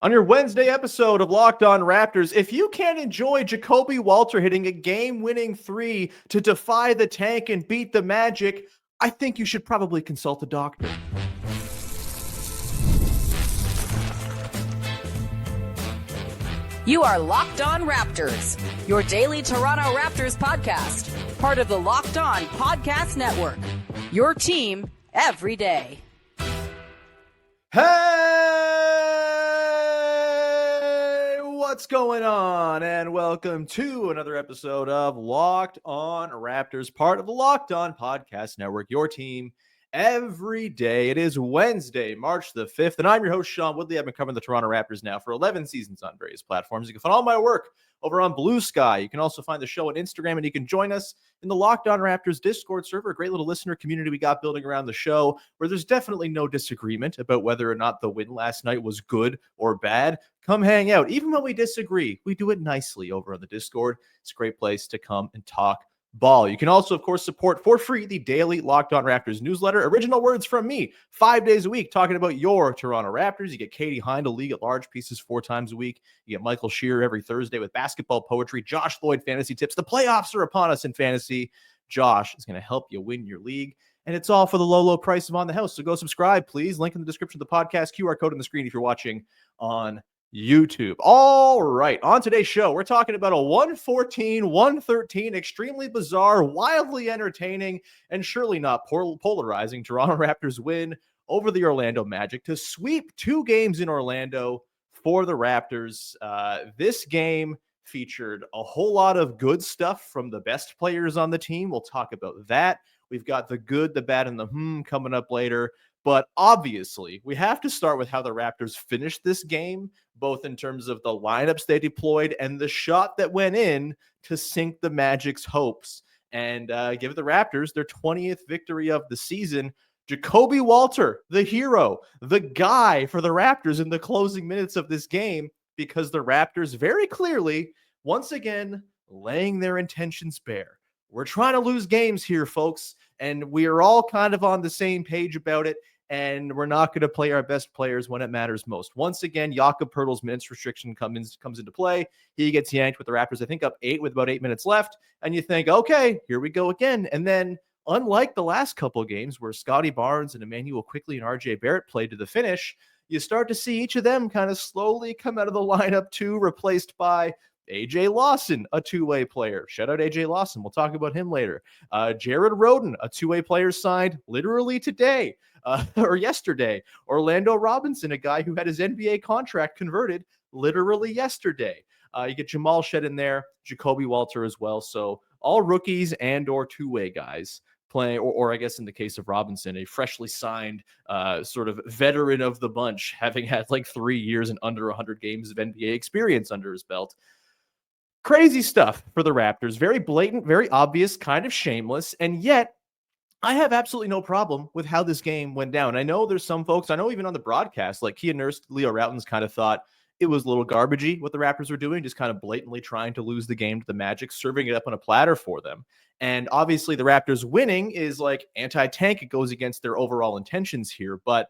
On your Wednesday episode of Locked On Raptors, if you can't enjoy Jacoby Walter hitting a game-winning three to defy the tank and beat the Magic, I think you should probably consult a doctor. You are Locked On Raptors, your daily Toronto Raptors podcast, part of the Locked On Podcast Network, your team every day. Hey, what's going on? And welcome to another episode of Locked On Raptors, part of the Locked On Podcast Network, your team every day. It is Wednesday, March the 5th, and I'm your host, Sean Woodley. I've been covering the Toronto Raptors now for 11 seasons on various platforms. You can find all my work over on Blue Sky. You can also find the show on Instagram, and you can join us in the Locked On Raptors Discord server, a great little listener community we got building around the show, where there's definitely no disagreement about whether or not the win last night was good or bad. Come hang out. Even when we disagree, we do it nicely over on the Discord. It's a great place to come and talk ball. You can also, of course, support for free the daily Locked On Raptors newsletter. Original words from me, 5 days a week, talking about your Toronto Raptors. You get Katie Heindel League at Large pieces 4 times a week. You get Michael Shearer every Thursday with basketball poetry. Josh Lloyd fantasy tips. The playoffs are upon us in fantasy. Josh is going to help you win your league. And it's all for the low, low price of On the House. So go subscribe, please. Link in the description of the podcast, QR code on the screen if you're watching on YouTube. All right, on today's show, we're talking about a 114-113, extremely bizarre, wildly entertaining, and surely not polarizing Toronto Raptors win over the Orlando Magic to sweep 2 games in Orlando for the Raptors. This game featured a whole lot of good stuff from the best players on the team. We'll talk about that. We've got the good, the bad, and the coming up later. But obviously, we have to start with how the Raptors finished this game, both in terms of the lineups they deployed and the shot that went in to sink the Magic's hopes and give the Raptors their 20th victory of the season. Jacoby Walter, the hero, the guy for the Raptors in the closing minutes of this game, because the Raptors very clearly, once again, laying their intentions bare. We're trying to lose games here, folks, and we are all kind of on the same page about it, and we're not going to play our best players when it matters most. Once again, Jakob Poeltl's minutes restriction comes into play. He gets yanked with the Raptors, I think, up 8 with about 8 minutes left, and you think, okay, here we go again. And then, unlike the last couple of games where Scottie Barnes and Immanuel Quickley and RJ Barrett played to the finish, you start to see each of them kind of slowly come out of the lineup too, replaced by AJ Lawson, a two-way player. Shout out AJ Lawson. We'll talk about him later. Jared Rhoden, a two-way player signed literally today or yesterday. Orlando Robinson, a guy who had his NBA contract converted literally yesterday. You get Jamal Shed in there, Jacoby Walter as well. So all rookies and or two-way guys playing, or I guess in the case of Robinson, a freshly signed sort of veteran of the bunch, having had like 3 years and under 100 games of NBA experience under his belt. Crazy stuff for the Raptors. Very blatant, very obvious, kind of shameless. And yet, I have absolutely no problem with how this game went down. I know there's some folks, I know even on the broadcast, like Kia Nurse, Leo Routins kind of thought it was a little garbagey what the Raptors were doing, just kind of blatantly trying to lose the game to the Magic, serving it up on a platter for them. And obviously the Raptors winning is like anti-tank. It goes against their overall intentions here. But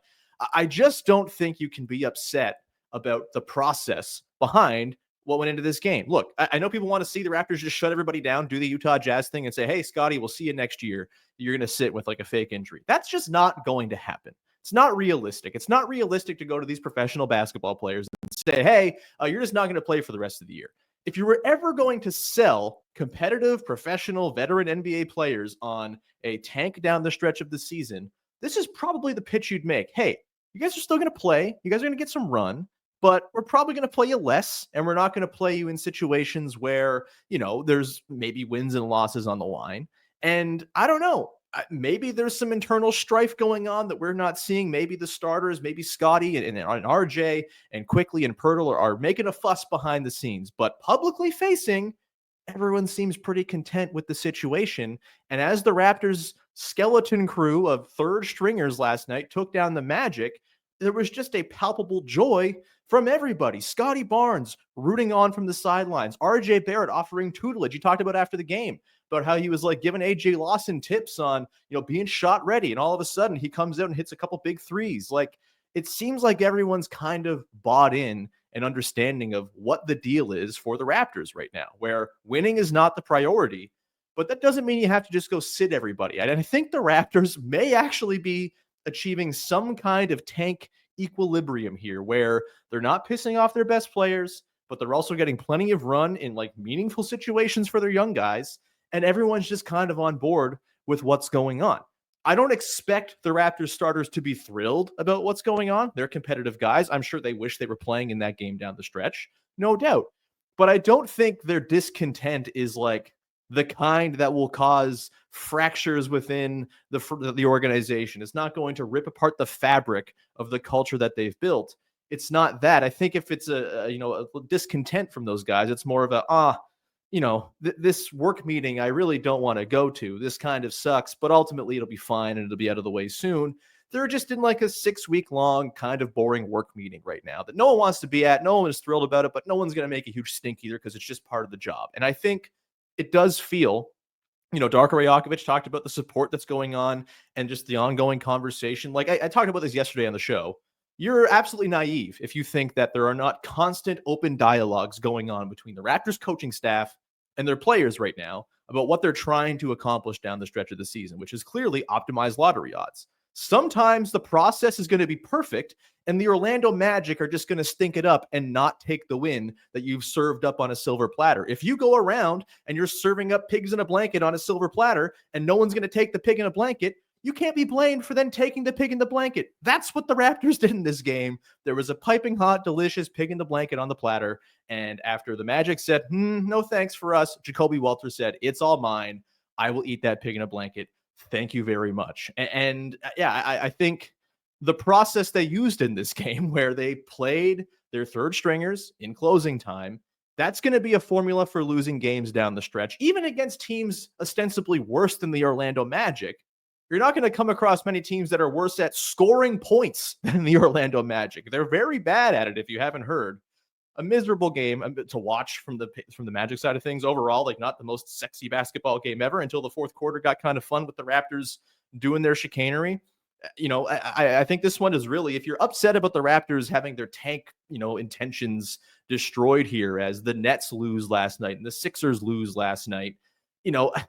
I just don't think you can be upset about the process behind what went into this game. Look, I know people want to see the Raptors just shut everybody down, do the Utah Jazz thing and say, hey, Scottie, we'll see you next year. You're going to sit with like a fake injury. That's just not going to happen. It's not realistic. It's not realistic to go to these professional basketball players and say, hey, you're just not going to play for the rest of the year. If you were ever going to sell competitive, professional, veteran NBA players on a tank down the stretch of the season, this is probably the pitch you'd make. Hey, you guys are still going to play. You guys are going to get some run. But we're probably going to play you less, and we're not going to play you in situations where, you know, there's maybe wins and losses on the line. And I don't know, maybe there's some internal strife going on that we're not seeing. Maybe the starters, maybe Scottie and RJ and Quickley and Poeltl are making a fuss behind the scenes. But publicly facing, everyone seems pretty content with the situation. And as the Raptors' skeleton crew of third stringers last night took down the Magic, there was just a palpable joy from everybody. Scottie Barnes rooting on from the sidelines. RJ Barrett offering tutelage. He talked about after the game about how he was like giving AJ Lawson tips on, you know, being shot ready. And all of a sudden he comes out and hits a couple big threes. Like, it seems like everyone's kind of bought in an understanding of what the deal is for the Raptors right now, where winning is not the priority, but that doesn't mean you have to just go sit everybody. And I think the Raptors may actually be achieving some kind of tank equilibrium here where they're not pissing off their best players, but they're also getting plenty of run in like meaningful situations for their young guys. And everyone's just kind of on board with what's going on. I don't expect the Raptors starters to be thrilled about what's going on. They're competitive guys. I'm sure they wish they were playing in that game down the stretch, no doubt. But I don't think their discontent is like the kind that will cause fractures within the organization. It's not going to rip apart the fabric of the culture that they've built. It's not that. I think if it's a discontent from those guys, it's more of a this work meeting I really don't want to go to. This kind of sucks, but ultimately it'll be fine and it'll be out of the way soon. They're just in like a 6-week long kind of boring work meeting right now that no one wants to be at. No one is thrilled about it, but no one's going to make a huge stink either because it's just part of the job. And I think it does feel, Darko Rajakovic talked about the support that's going on and just the ongoing conversation. Like I talked about this yesterday on the show. You're absolutely naive if you think that there are not constant open dialogues going on between the Raptors coaching staff and their players right now about what they're trying to accomplish down the stretch of the season, which is clearly optimized lottery odds. Sometimes the process is going to be perfect and the Orlando Magic are just going to stink it up and not take the win that you've served up on a silver platter. If you go around and you're serving up pigs in a blanket on a silver platter and no one's going to take the pig in a blanket, you can't be blamed for then taking the pig in the blanket. That's what the Raptors did in this game. There was a piping hot, delicious pig in the blanket on the platter. And after the Magic said, no thanks for us, Jacoby Walter said, it's all mine. I will eat that pig in a blanket. Thank you very much. I think the process they used in this game where they played their third stringers in closing time, that's going to be a formula for losing games down the stretch, even against teams ostensibly worse than the Orlando Magic. You're not going to come across many teams that are worse at scoring points than the Orlando Magic. They're very bad at it, if you haven't heard. A miserable game to watch from the Magic side of things overall, like not the most sexy basketball game ever until the fourth quarter got kind of fun with the Raptors doing their chicanery. I think this one is really, if you're upset about the Raptors having their tank, intentions destroyed here as the Nets lose last night and the Sixers lose last night,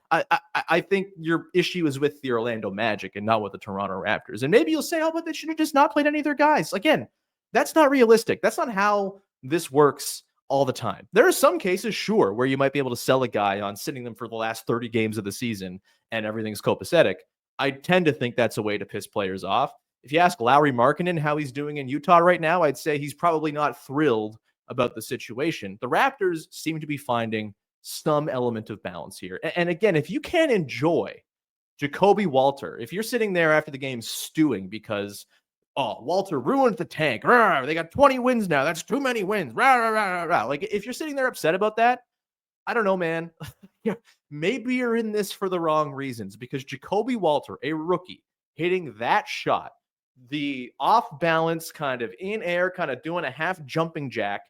I think your issue is with the Orlando Magic and not with the Toronto Raptors. And maybe you'll say, but they should have just not played any of their guys. Again, that's not realistic. That's not how this works all the time. There are some cases, sure, where you might be able to sell a guy on sitting them for the last 30 games of the season and everything's copacetic. I tend to think that's a way to piss players off. If you ask Lauri Markkanen how he's doing in Utah right now, I'd say he's probably not thrilled about the situation. The Raptors seem to be finding some element of balance here. And again, if you can't enjoy Jacoby Walter, if you're sitting there after the game stewing because, Walter ruined the tank. Rawr, they got 20 wins now. That's too many wins. Rawr, rawr, rawr, rawr. Like, if you're sitting there upset about that, I don't know, man. Maybe you're in this for the wrong reasons because Jacoby Walter, a rookie, hitting that shot, the off balance kind of in air, kind of doing a half jumping jack,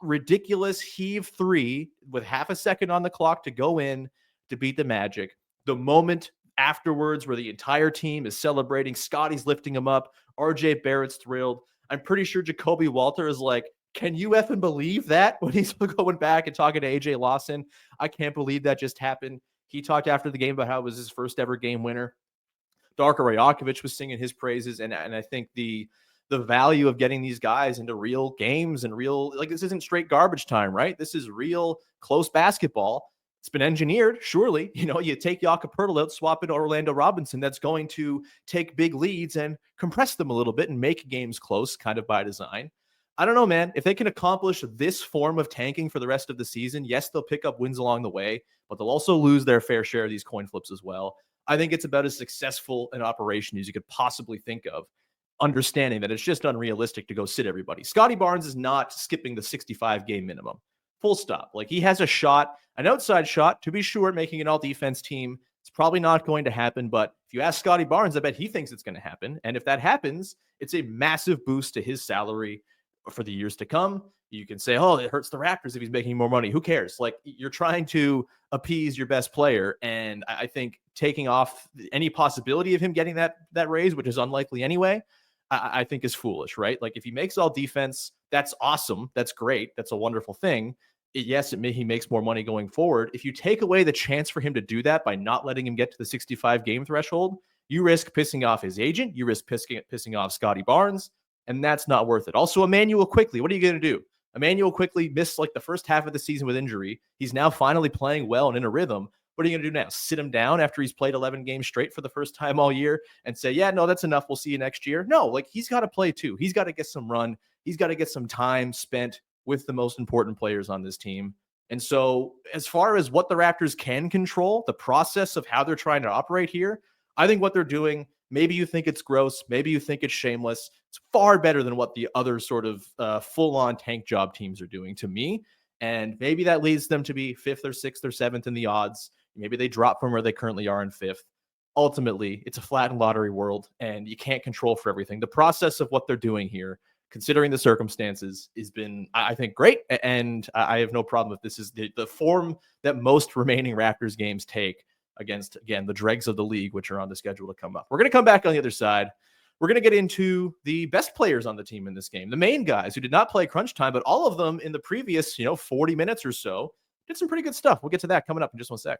ridiculous heave three with half a second on the clock to go in to beat the Magic. The moment afterwards where the entire team is celebrating, Scottie's lifting him up, RJ Barrett's thrilled. I'm pretty sure Jacoby Walter is like, can you effing believe that? When he's going back and talking to AJ Lawson, I can't believe that just happened. He talked after the game about how it was his first ever game winner. Darko Rajakovic was singing his praises, and I think the value of getting these guys into real games and real, like, this isn't straight garbage time, right? This is real close basketball. It's been engineered, surely. You take Jakob Poeltl out, swap in Orlando Robinson. That's going to take big leads and compress them a little bit and make games close, kind of by design. I don't know, man. If they can accomplish this form of tanking for the rest of the season, yes, they'll pick up wins along the way, but they'll also lose their fair share of these coin flips as well. I think it's about as successful an operation as you could possibly think of, understanding that it's just unrealistic to go sit everybody. Scottie Barnes is not skipping the 65-game minimum. Full stop. Like, he has a shot, an outside shot, to be sure, making an all-defense team. It's probably not going to happen, but if you ask Scottie Barnes, I bet he thinks it's going to happen. And if that happens, it's a massive boost to his salary for the years to come. You can say, it hurts the Raptors if he's making more money. Who cares? Like, you're trying to appease your best player. And I think taking off any possibility of him getting that raise, which is unlikely anyway, I think is foolish, right? Like, if he makes all defense, That's awesome. That's great. That's a wonderful thing. Yes, he makes more money going forward. If you take away the chance for him to do that by not letting him get to the 65 game threshold, you risk pissing off his agent. You risk pissing off Scottie Barnes, and that's not worth it. Also, Immanuel Quickley, what are you going to do? Immanuel Quickley missed like the first half of the season with injury. He's now finally playing well and in a rhythm. What are you going to do now? Sit him down after he's played 11 games straight for the first time all year and say, yeah, no, that's enough. We'll see you next year. No, like he's got to play too. He's got to get some run. He's got to get some time spent with the most important players on this team. And so as far as what the Raptors can control, the process of how they're trying to operate here, I think what they're doing, maybe you think it's gross, maybe you think it's shameless. It's far better than what the other sort of full-on tank job teams are doing to me. And maybe that leads them to be 5th or 6th or 7th in the odds. Maybe they drop from where they currently are in 5th. Ultimately, it's a flattened lottery world, and you can't control for everything. The process of what they're doing here, considering the circumstances, has been, I think, great. And I have no problem if this is the form that most remaining Raptors games take against, again, the dregs of the league, which are on the schedule to come up. We're going to come back on the other side. We're going to get into the best players on the team in this game, the main guys who did not play crunch time, but all of them in the previous, 40 minutes or so did some pretty good stuff. We'll get to that coming up in just one sec.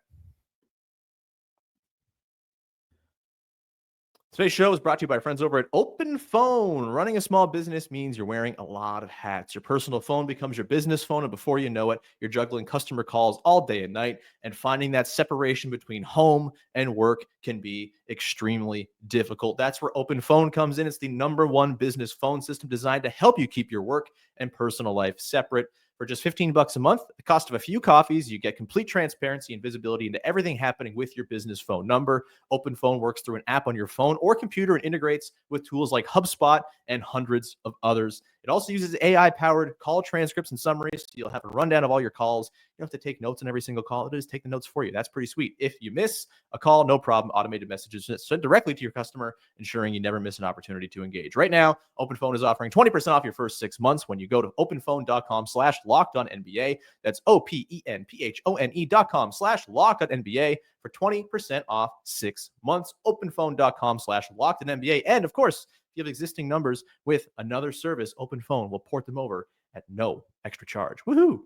Today's show is brought to you by our friends over at Open Phone. Running a small business means you're wearing a lot of hats. Your personal phone becomes your business phone, and before you know it, you're juggling customer calls all day and night, and finding that separation between home and work can be extremely difficult. That's where Open Phone comes in. It's the #1 business phone system designed to help you keep your work and personal life separate. For just $15 a month, the cost of a few coffees, you get complete transparency and visibility into everything happening with your business phone number. Open Phone works through an app on your phone or computer and integrates with tools like HubSpot and hundreds of others. It also uses AI-powered call transcripts and summaries, so you'll have a rundown of all your calls. You don't have to take notes on every single call. It is take the notes for you. That's pretty sweet. If you miss a call, no problem. Automated messages sent directly to your customer, ensuring you never miss an opportunity to engage. Right now, Open Phone is offering 20% off your first 6 months when you go to openphone.com/lockedonnba. That's OPENPHONE.com/lockedonnba for 20% off 6 months. Openphone.com/lockedonnba. And of course, if you have existing numbers with another service, Open Phone will port them over at no extra charge. Woohoo!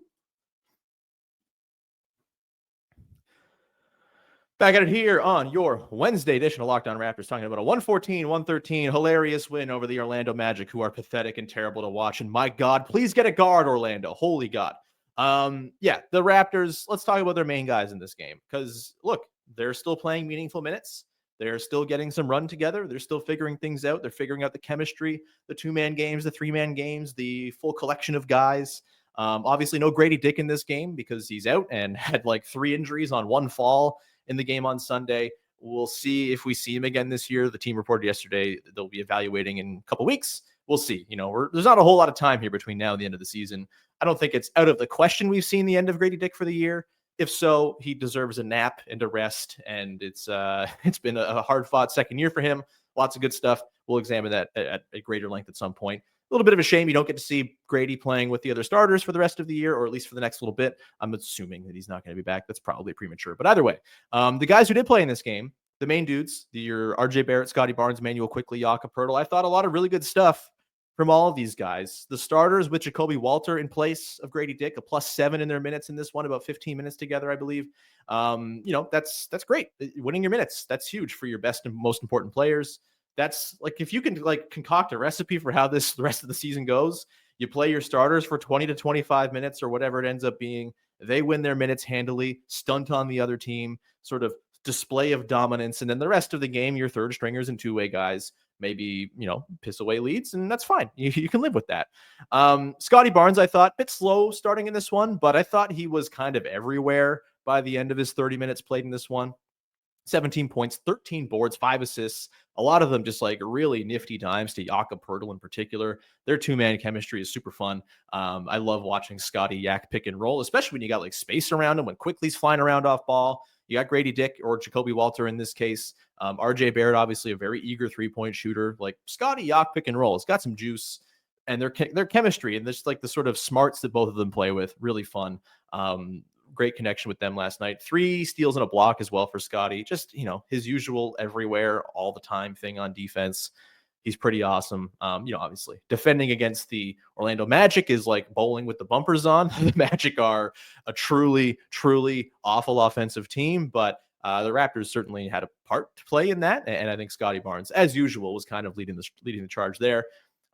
Back at it here on your Wednesday edition of Locked On Raptors, talking about a 114-113 hilarious win over the Orlando Magic, who are pathetic and terrible to watch. And my God, please get a guard, Orlando. Holy God. The Raptors, let's talk about their main guys in this game. Because, look, they're still playing meaningful minutes. They're still getting some run together. They're still figuring things out. They're figuring out the chemistry, the 2-man games, the 3-man games, the full collection of guys. Obviously, no Gradey Dick in this game because he's out and had like 3 injuries on one fall in the game on Sunday. We'll see if we see him again this year. The team reported yesterday they'll be evaluating in a couple weeks. We'll see. There's not a whole lot of time here between now and the end of the season. I don't think it's out of the question we've seen the end of Gradey Dick for the year. If so, he deserves a nap and a rest, and it's been a hard-fought second year for him. Lots of good stuff. We'll examine that at a greater length at some point. A little bit of a shame you don't get to see Gradey playing with the other starters for the rest of the year, or at least for the next little bit. I'm assuming that he's not going to be back. That's probably premature. But either way, the guys who did play in this game, the main dudes, your RJ Barrett, Scottie Barnes, Immanuel Quickley, Jakob Poeltl, I thought a lot of really good stuff from all of these guys. The starters with Jacoby Walter in place of Gradey Dick, a +7 in their minutes in this one, about 15 minutes together, I believe. That's great. Winning your minutes, that's huge for your best and most important players. That's like, if you can concoct a recipe for how the rest of the season goes, you play your starters for 20 to 25 minutes or whatever it ends up being. They win their minutes handily, stunt on the other team, sort of display of dominance. And then the rest of the game, your third stringers and 2-way guys, maybe, piss away leads, and that's fine. You can live with that. Scottie Barnes, I thought, a bit slow starting in this one, but I thought he was kind of everywhere by the end of his 30 minutes played in this one. 17 points, 13 boards, 5 assists, a lot of them just like really nifty dimes to Jakob Poeltl in particular. Their 2-man chemistry is super fun. I love watching Scottie Yak pick and roll, especially when you got like space around him, when Quickley's flying around off ball. You got Gradey Dick or Jacoby Walter in this case. RJ Barrett, obviously a very eager 3-point shooter. Like Scottie Yak pick and roll, it's got some juice, and their chemistry and just like the sort of smarts that both of them play with, really fun. Great connection with them last night. 3 steals and a block as well for Scottie. Just, his usual everywhere, all the time thing on defense. he's pretty awesome. Obviously defending against the Orlando Magic is like bowling with the bumpers on. The Magic are a truly, truly awful offensive team, but the Raptors certainly had a part to play in that. And I think Scottie Barnes, as usual, was kind of leading the charge there.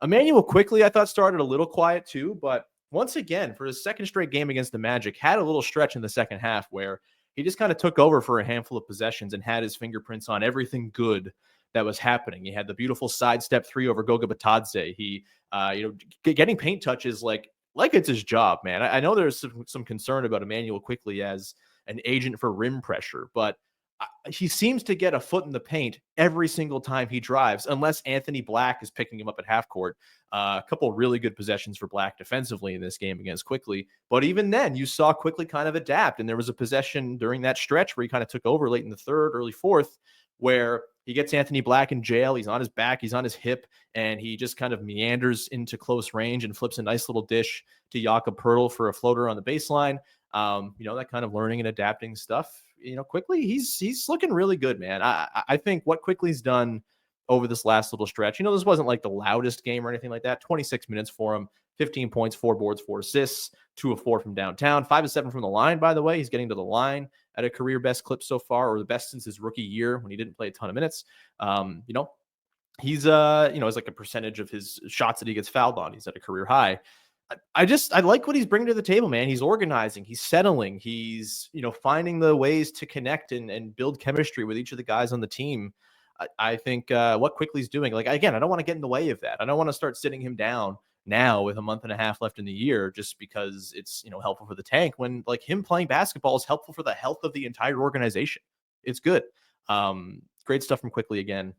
Immanuel Quickley, I thought, started a little quiet too, but once again, for his second straight game against the Magic, had a little stretch in the second half where he just kind of took over for a handful of possessions and had his fingerprints on everything good that was happening. He had the beautiful sidestep 3 over Goga Batadze. He, getting paint touches like it's his job, man. I know there's some concern about Immanuel Quickley as an agent for rim pressure, but he seems to get a foot in the paint every single time he drives, unless Anthony Black is picking him up at half court. A couple really good possessions for Black defensively in this game against Quickley. But even then, you saw Quickley kind of adapt. And there was a possession during that stretch where he kind of took over late in the third, early fourth, where he gets Anthony Black in jail. He's on his back, he's on his hip, and he just kind of meanders into close range and flips a nice little dish to Jakob Poeltl for a floater on the baseline. That kind of learning and adapting stuff. Quickley, he's looking really good, man. I think what Quickley's done over this last little stretch, this wasn't like the loudest game or anything like that. 26 minutes for him, 15 points, 4 boards, 4 assists, 2 of 4 from downtown, 5 of 7 from the line, by the way. He's getting to the line at a career best clip so far, or the best since his rookie year when he didn't play a ton of minutes. He's it's like a percentage of his shots that he gets fouled on. He's at a career high. I like what he's bringing to the table, man. He's organizing, he's settling, he's, finding the ways to connect and build chemistry with each of the guys on the team. I think what Quickley's doing, like, again, I don't want to get in the way of that. I don't want to start sitting him down now with a month and a half left in the year just because it's, helpful for the tank, when like him playing basketball is helpful for the health of the entire organization. It's good. Great stuff from Quickley again.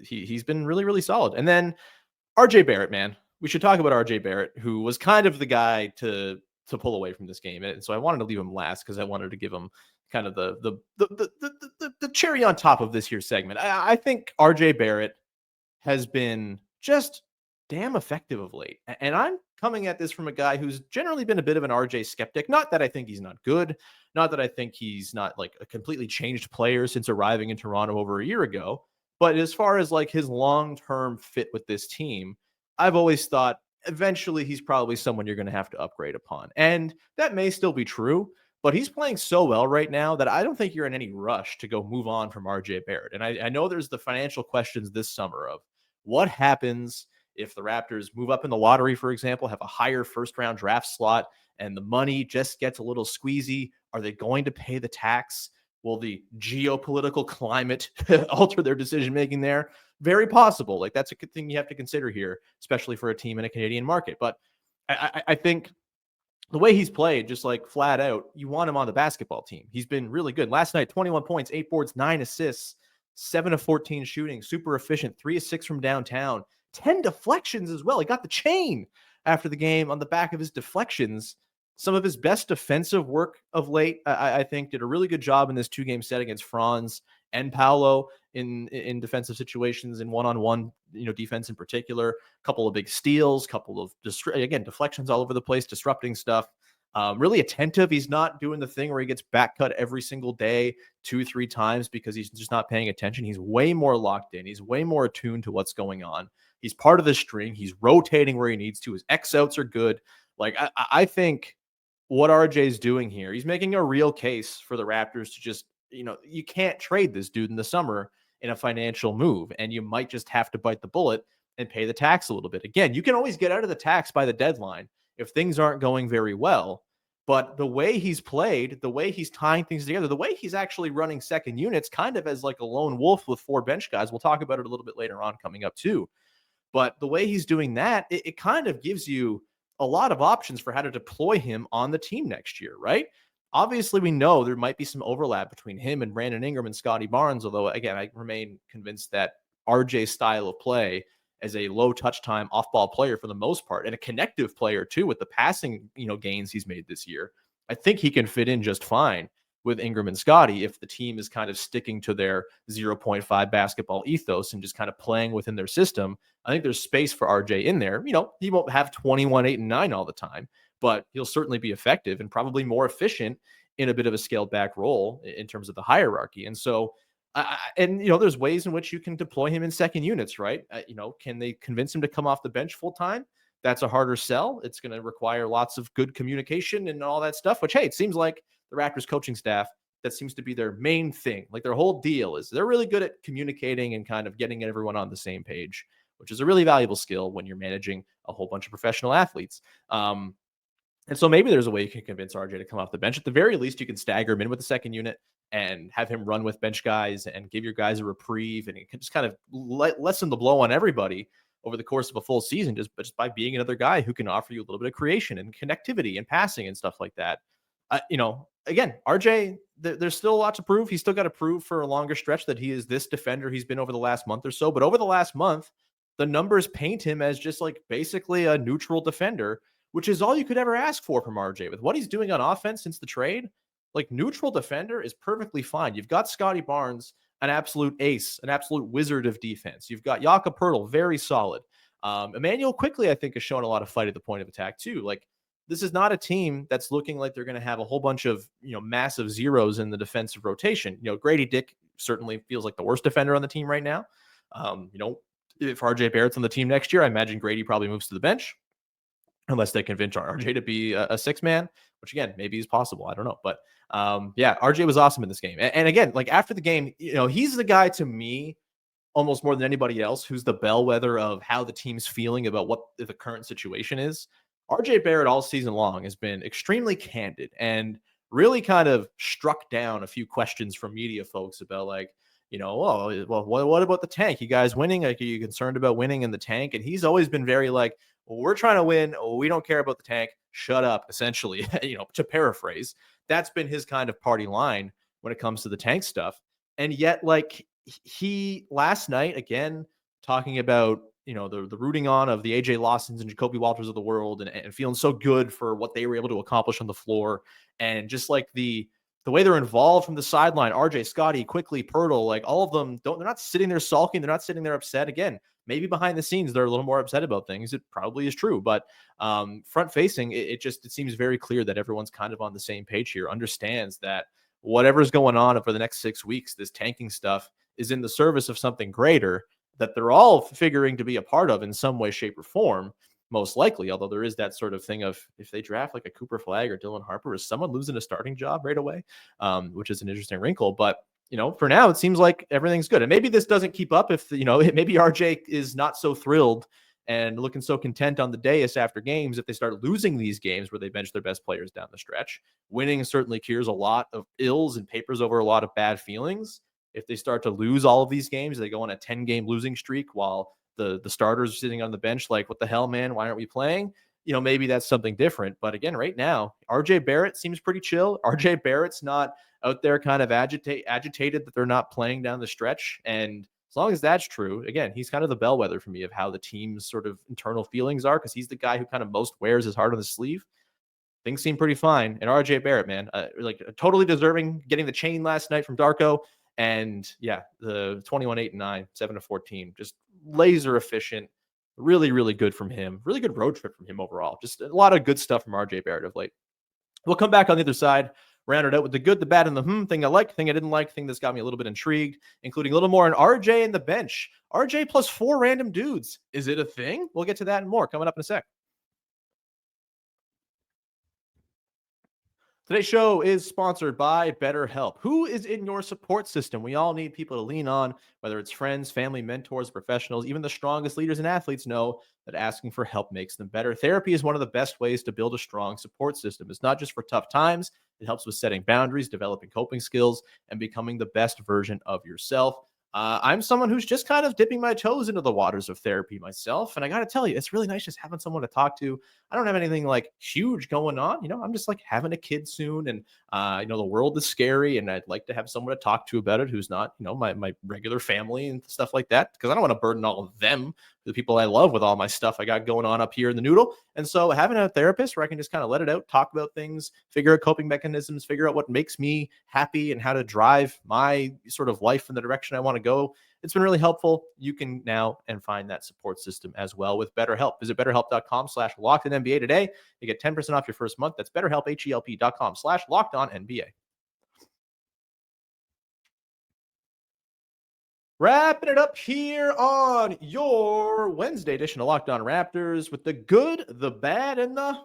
He's been really, really solid. And then RJ Barrett, man. We should talk about RJ Barrett, who was kind of the guy to pull away from this game. And so I wanted to leave him last because I wanted to give him kind of the cherry on top of this here segment. I think RJ Barrett has been just damn effective of late. And I'm coming at this from a guy who's generally been a bit of an RJ skeptic. Not that I think he's not good, not that I think he's not like a completely changed player since arriving in Toronto over a year ago, but as far as like his long-term fit with this team, I've always thought eventually he's probably someone you're going to have to upgrade upon. And that may still be true, but he's playing so well right now that I don't think you're in any rush to go move on from RJ Barrett. And I know there's the financial questions this summer of what happens if the Raptors move up in the lottery, for example, have a higher first-round draft slot, and the money just gets a little squeezy. Are they going to pay the tax? Will the geopolitical climate alter their decision-making there? Very possible. Like, that's a good thing you have to consider here, especially for a team in a Canadian market. But I think the way he's played, just like flat out, you want him on the basketball team. He's been really good. Last night, 21 points, 8 boards, 9 assists, 7 of 14 shooting, super efficient, 3 of 6 from downtown, 10 deflections as well. He got the chain after the game on the back of his deflections. Some of his best defensive work of late, I think, did a really good job in this 2-game set against Franz and Paolo in defensive situations, in one-on-one, defense in particular. A couple of big steals, couple of deflections all over the place, disrupting stuff. Really attentive. He's not doing the thing where he gets back cut every single day 2-3 times because he's just not paying attention. He's way more locked in. He's way more attuned to what's going on. He's part of the string. He's rotating where he needs to. His X-outs are good. Like, I think what RJ's doing here, he's making a real case for the Raptors to just, you can't trade this dude in the summer in a financial move, and you might just have to bite the bullet and pay the tax a little bit. Again, you can always get out of the tax by the deadline if things aren't going very well, but the way he's played, the way he's tying things together, the way he's actually running second units kind of as like a lone wolf with 4 bench guys. We'll talk about it a little bit later on coming up too. But the way he's doing that, it kind of gives you a lot of options for how to deploy him on the team next year, right? Obviously, we know there might be some overlap between him and Brandon Ingram and Scottie Barnes, although, again, I remain convinced that RJ's style of play as a low touch time off-ball player for the most part, and a connective player too with the passing, gains he's made this year, I think he can fit in just fine with Ingram and Scottie if the team is kind of sticking to their 0.5 basketball ethos and just kind of playing within their system. I think there's space for RJ in there. He won't have 21, 8, and 9 all the time, but he'll certainly be effective and probably more efficient in a bit of a scaled back role in terms of the hierarchy. And so And there's ways in which you can deploy him in second units, right? Can they convince him to come off the bench full time? That's a harder sell. It's going to require lots of good communication and all that stuff, which, hey, it seems like the Raptors coaching staff, that seems to be their main thing. Like their whole deal is they're really good at communicating and kind of getting everyone on the same page, which is a really valuable skill when you're managing a whole bunch of professional athletes. And so maybe there's a way you can convince RJ to come off the bench. At the very least, you can stagger him in with the second unit and have him run with bench guys and give your guys a reprieve, and it can just kind of lessen the blow on everybody over the course of a full season, just by being another guy who can offer you a little bit of creation and connectivity and passing and stuff like that. Again, RJ, there's still a lot to prove. He's still got to prove for a longer stretch that he is this defender he's been over the last month or so. But over the last month, the numbers paint him as just like basically a neutral defender, which is all you could ever ask for from RJ. With what he's doing on offense since the trade, like neutral defender is perfectly fine. You've got Scottie Barnes, an absolute ace, an absolute wizard of defense. You've got Jakob Poeltl, very solid. Immanuel Quickley, I think, has shown a lot of fight at the point of attack too. Like this is not a team that's looking like they're going to have a whole bunch of massive zeros in the defensive rotation. Gradey Dick certainly feels like the worst defender on the team right now. If RJ Barrett's on the team next year, I imagine Gradey probably moves to the bench, unless they convince RJ to be a six man, which again, maybe is possible. I don't know. But yeah, RJ was awesome in this game. And again, like after the game, he's the guy to me, almost more than anybody else, who's the bellwether of how the team's feeling about what the current situation is. RJ Barrett all season long has been extremely candid and really kind of struck down a few questions from media folks about like, oh, well, what about the tank? You guys winning? Like, are you concerned about winning in the tank? And he's always been very like, well, we're trying to win. We don't care about the tank. Shut up, essentially, to paraphrase. That's been his kind of party line when it comes to the tank stuff. And yet, like, he last night, again, talking about, the rooting on of the AJ Lawsons and Jacoby Walters of the world, and feeling so good for what they were able to accomplish on the floor. And just like the way they're involved from the sideline, RJ, Scottie, Quickley, Poeltl, like all of them they're not sitting there sulking. They're not sitting there upset. Again, maybe behind the scenes, they're a little more upset about things. It probably is true, but front facing, it seems very clear that everyone's kind of on the same page here, understands that whatever's going on over the next 6 weeks, this tanking stuff is in the service of something greater that they're all figuring to be a part of in some way, shape, or form, most likely. Although there is that sort of thing of if they draft like a Cooper Flag or Dylan Harper, is someone losing a starting job right away? Which is an interesting wrinkle. But for now, it seems like everything's good. And maybe this doesn't keep up if, maybe RJ is not so thrilled and looking so content on the dais after games if they start losing these games where they bench their best players down the stretch. Winning certainly cures a lot of ills and papers over a lot of bad feelings. If they start to lose all of these games, they go on a 10-game losing streak while the starters are sitting on the bench like, what the hell, man? Why aren't we playing? Maybe that's something different. But again, right now, RJ Barrett seems pretty chill. RJ Barrett's not out there kind of agitated that they're not playing down the stretch. And as long as that's true, again, he's kind of the bellwether for me of how the team's sort of internal feelings are, because he's the guy who kind of most wears his heart on his sleeve. Things seem pretty fine. And RJ Barrett, man, totally deserving getting the chain last night from Darko. And yeah, the 21-8-9, 7-14, just laser efficient. Really, really good from him. Really good road trip from him overall. Just a lot of good stuff from RJ Barrett of late. We'll come back on the other side, round it out with the good, the bad, and the thing I liked, thing I didn't like, thing that's got me a little bit intrigued, including a little more on RJ and the bench. RJ plus 4 random dudes. Is it a thing? We'll get to that and more coming up in a sec. Today's show is sponsored by BetterHelp. Who is in your support system? We all need people to lean on, whether it's friends, family, mentors, professionals. Even the strongest leaders and athletes know that asking for help makes them better. Therapy is one of the best ways to build a strong support system. It's not just for tough times. It helps with setting boundaries, developing coping skills, and becoming the best version of yourself. I'm someone who's just kind of dipping my toes into the waters of therapy myself. And I got to tell you, it's really nice just having someone to talk to. I don't have anything like huge going on. I'm just like having a kid soon, and the world is scary, and I'd like to have someone to talk to about it who's not, my regular family and stuff like that, because I don't want to burden all of them, the people I love, with all my stuff I got going on up here in the noodle. And so having a therapist where I can just kind of let it out, talk about things, figure out coping mechanisms, figure out what makes me happy and how to drive my sort of life in the direction I want to go. It's been really helpful. You can now and find that support system as well with BetterHelp. Visit BetterHelp.com/LockedOnNBA today. You get 10% off your first month. That's BetterHelp, HELP.com/LockedOnNBA. Wrapping it up here on your Wednesday edition of Locked On Raptors with the good, the bad, and the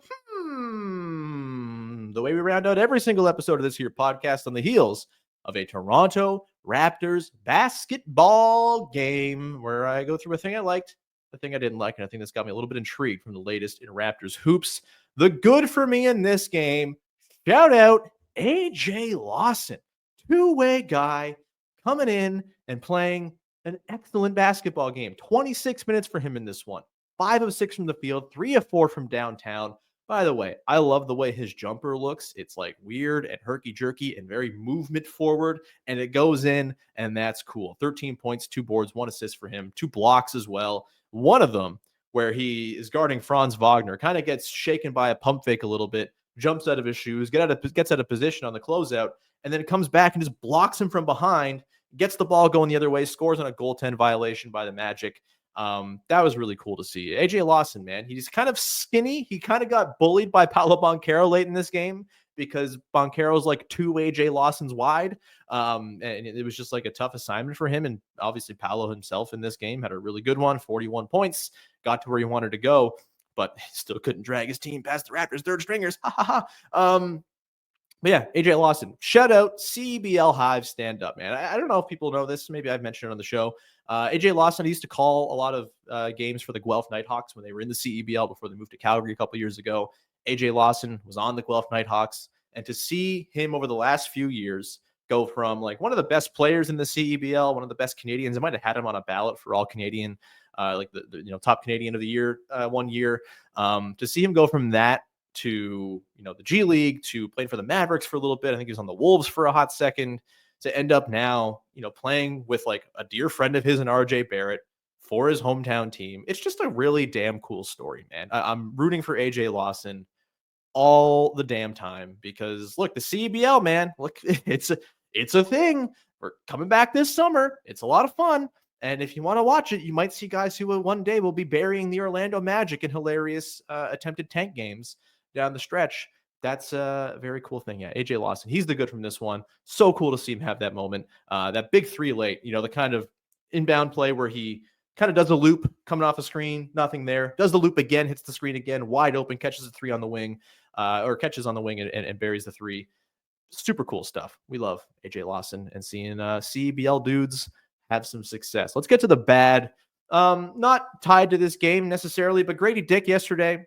way we round out every single episode of this here podcast on the heels of a Toronto Raptors basketball game where I go through a thing I liked, a thing I didn't like, and I think that's got me a little bit intrigued from the latest in Raptors hoops. The good for me in this game, shout out AJ Lawson, two-way guy coming in and playing an excellent basketball game. 26 minutes for him in this one. 5 of 6 from the field, 3 of 4 from downtown. By the way, I love the way his jumper looks. It's like weird and herky-jerky and very movement forward, and it goes in, and that's cool. 13 points, 2 boards, 1 assist for him, 2 blocks as well. One of them where he is guarding Franz Wagner, kind of gets shaken by a pump fake a little bit, jumps out of his shoes, gets out of position on the closeout, and then comes back and just blocks him from behind, gets the ball going the other way, scores on a goaltend violation by the Magic. That was really cool to see. AJ Lawson, man, he's kind of skinny. He kind of got bullied by Paolo Banchero late in this game because Banchero's like 2 AJ Lawsons wide. And it was just like a tough assignment for him. And obviously Paolo himself in this game had a really good one, 41 points, got to where he wanted to go, but still couldn't drag his team past the Raptors' third stringers. But yeah, AJ Lawson, shout out, CBL Hive, stand up, man. I don't know if people know this. Maybe I've mentioned it on the show. AJ Lawson used to call a lot of games for the Guelph Nighthawks when they were in the CEBL before they moved to Calgary a couple years ago. AJ Lawson was on the Guelph Nighthawks. And to see him over the last few years go from like one of the best players in the CEBL, one of the best Canadians, I might have had him on a ballot for all Canadian, like the top Canadian of the year one year. To see him go from that to, the G League, to playing for the Mavericks for a little bit. I think he was on the Wolves for a hot second, to end up now, playing with like a dear friend of his and RJ Barrett for his hometown team. It's just a really damn cool story, man. I'm rooting for AJ Lawson all the damn time because look, the CBL, man, look, it's a thing. We're coming back this summer. It's a lot of fun. And if you want to watch it, you might see guys who one day will be burying the Orlando Magic in hilarious attempted tank games down the stretch. That's a very cool thing. Yeah, AJ Lawson, he's the good from this one. So cool to see him have that moment. That big 3 late, the kind of inbound play where he kind of does a loop coming off a screen, nothing there. Does the loop again, hits the screen again, wide open, catches a 3 on the wing, or catches on the wing and buries the 3. Super cool stuff. We love AJ Lawson and seeing CBL dudes have some success. Let's get to the bad. Not tied to this game necessarily, but Gradey Dick yesterday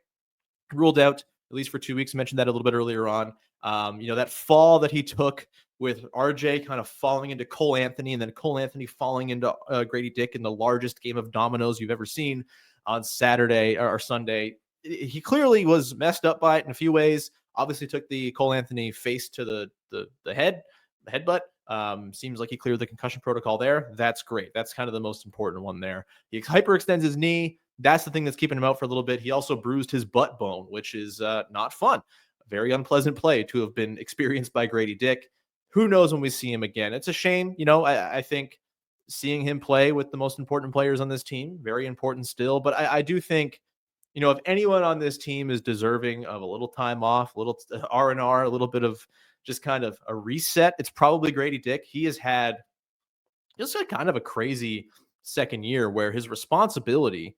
ruled out at least for 2 weeks. I mentioned that a little bit earlier on. That fall that he took with RJ kind of falling into Cole Anthony and then Cole Anthony falling into Gradey Dick in the largest game of dominoes you've ever seen on Saturday or Sunday. He clearly was messed up by it in a few ways. Obviously took the Cole Anthony face to the headbutt. Seems like he cleared the concussion protocol there. That's great. That's kind of the most important one there. He hyperextends his knee. That's the thing that's keeping him out for a little bit. He also bruised his butt bone, which is not fun. A very unpleasant play to have been experienced by Gradey Dick. Who knows when we see him again? It's a shame. I think seeing him play with the most important players on this team, very important still. But I do think, if anyone on this team is deserving of a little time off, a little R&R, a little bit of just kind of a reset, it's probably Gradey Dick. He has had just a kind of a crazy second year where his responsibility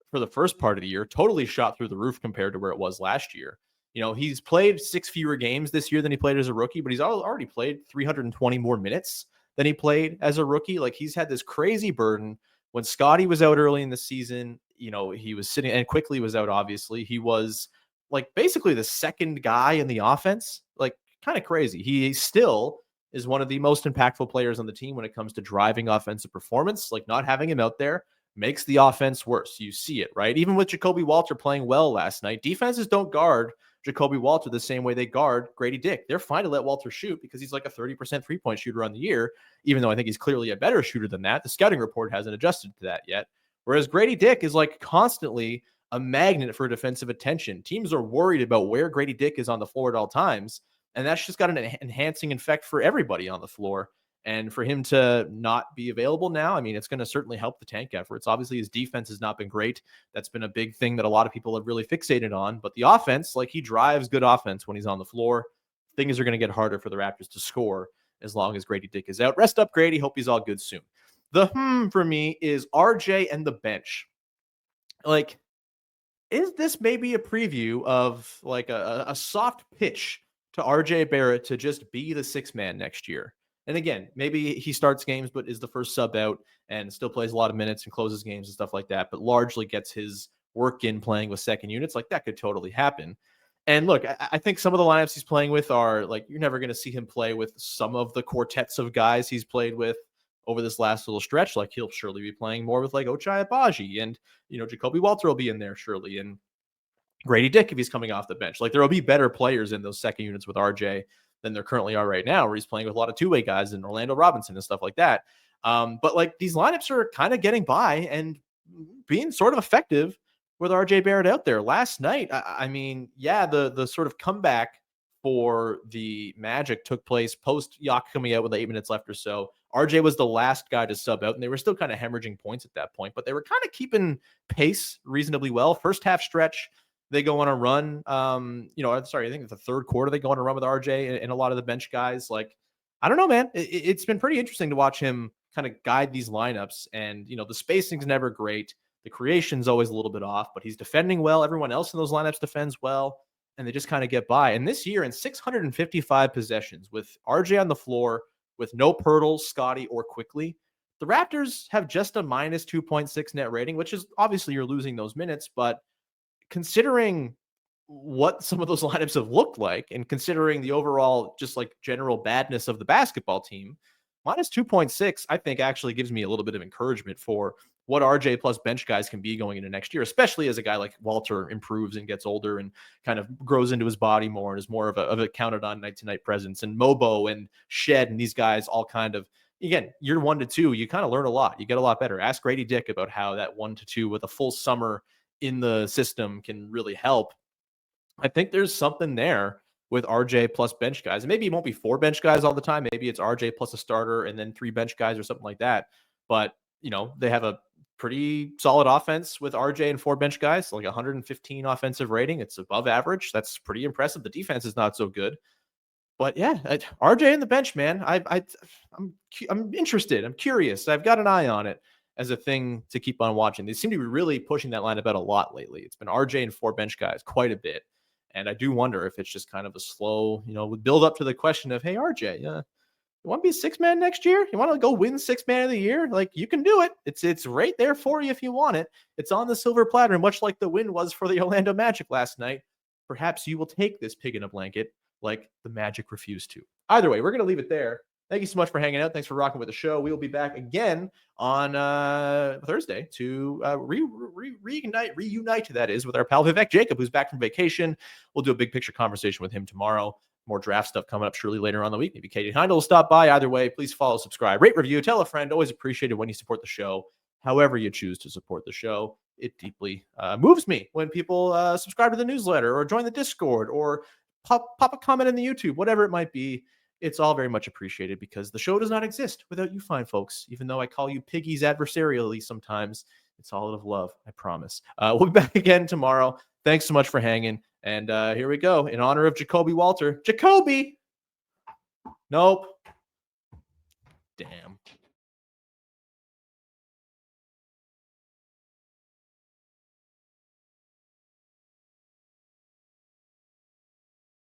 for the first part of the year totally shot through the roof compared to where it was last year. He's played 6 fewer games this year than he played as a rookie, but he's already played 320 more minutes than he played as a rookie. Like, he's had this crazy burden. When Scottie was out early in the season, he was sitting, and Quickley was out, obviously. He was like basically the second guy in the offense, like kind of crazy. He still is one of the most impactful players on the team when it comes to driving offensive performance. Like, not having him out there makes the offense worse. You see it, right? Even with Jacoby Walter playing well last night, defenses don't guard Jacoby Walter the same way they guard Gradey Dick. They're fine to let Walter shoot because he's like a 30% three-point shooter on the year, even though I think he's clearly a better shooter than that. The scouting report hasn't adjusted to that yet. Whereas Gradey Dick is like constantly a magnet for defensive attention. Teams are worried about where Gradey Dick is on the floor at all times, and that's just got an enhancing effect for everybody on the floor. And for him to not be available now, I mean, it's going to certainly help the tank efforts. Obviously, his defense has not been great. That's been a big thing that a lot of people have really fixated on. But the offense, like, he drives good offense when he's on the floor. Things are going to get harder for the Raptors to score as long as Gradey Dick is out. Rest up, Gradey. Hope he's all good soon. The for me is RJ and the bench. Like, is this maybe a preview of like a soft pitch to RJ Barrett to just be the sixth man next year? And again, maybe he starts games, but is the first sub out and still plays a lot of minutes and closes games and stuff like that, but largely gets his work in playing with second units. Like, that could totally happen. And look, I think some of the lineups he's playing with are like, you're never going to see him play with some of the quartets of guys he's played with over this last little stretch. Like, he'll surely be playing more with like Ochai Agbaji, and Jacoby Walter will be in there surely, and Gradey Dick if he's coming off the bench. Like, there will be better players in those second units with RJ than there currently are right now, where he's playing with a lot of two-way guys and Orlando Robinson and stuff like that. But like, these lineups are kind of getting by and being sort of effective with RJ Barrett out there. Last night, I mean, yeah, the sort of comeback for the Magic took place post Yak coming out with 8 minutes left or so. RJ was the last guy to sub out, and they were still kind of hemorrhaging points at that point, but they were kind of keeping pace reasonably well. First half stretch, they go on a run. I think the third quarter they go on a run with RJ and a lot of the bench guys. Like, I don't know, man. It's been pretty interesting to watch him kind of guide these lineups. And, the spacing's never great. The creation's always a little bit off, but he's defending well. Everyone else in those lineups defends well, and they just kind of get by. And this year, in 655 possessions with RJ on the floor, with no Pirtle, Scottie, or Quickley, the Raptors have just a minus 2.6 net rating, which is obviously you're losing those minutes, but considering what some of those lineups have looked like and considering the overall just like general badness of the basketball team, minus 2.6, I think actually gives me a little bit of encouragement for what RJ plus bench guys can be going into next year, especially as a guy like Walter improves and gets older and kind of grows into his body more and is more of a counted on night to night presence. And Mobo and Shed and these guys all kind of, again, year 1 to 2, you kind of learn a lot. You get a lot better. Ask Gradey Dick about how that 1 to 2 with a full summer in the system can really help. I think there's something there with RJ plus bench guys. And maybe it won't be 4 bench guys all the time. Maybe it's RJ plus a starter and then 3 bench guys or something like that. But, they have a pretty solid offense with RJ and 4 bench guys, like 115 offensive rating. It's above average. That's pretty impressive. The defense is not so good. But yeah, RJ and the bench, man. I'm interested. I'm curious. I've got an eye on it as a thing to keep on watching. They seem to be really pushing that lineup out a lot lately. It's been RJ and 4 bench guys quite a bit. And I do wonder if it's just kind of a slow, build up to the question of, hey, RJ, you want to be a 6-man next year? You want to go win 6-man of the year? Like, you can do it. It's right there for you if you want it. It's on the silver platter, much like the win was for the Orlando Magic last night. Perhaps you will take this pig in a blanket like the Magic refused to. Either way, we're going to leave it there. Thank you so much for hanging out. Thanks for rocking with the show. We will be back again on Thursday to reunite, that is, with our pal Vivek Jacob, who's back from vacation. We'll do a big picture conversation with him tomorrow. More draft stuff coming up surely later on in the week. Maybe Katie Heindel will stop by. Either way, please follow, subscribe, rate, review, tell a friend. Always appreciated when you support the show. However you choose to support the show, it deeply moves me when people subscribe to the newsletter or join the Discord or pop a comment in the YouTube, whatever it might be. It's all very much appreciated because the show does not exist without you fine folks. Even though I call you piggies adversarially sometimes, it's all out of love, I promise. We'll be back again tomorrow. Thanks so much for hanging. And here we go. In honor of Jacoby Walter. Jacoby! Nope. Damn.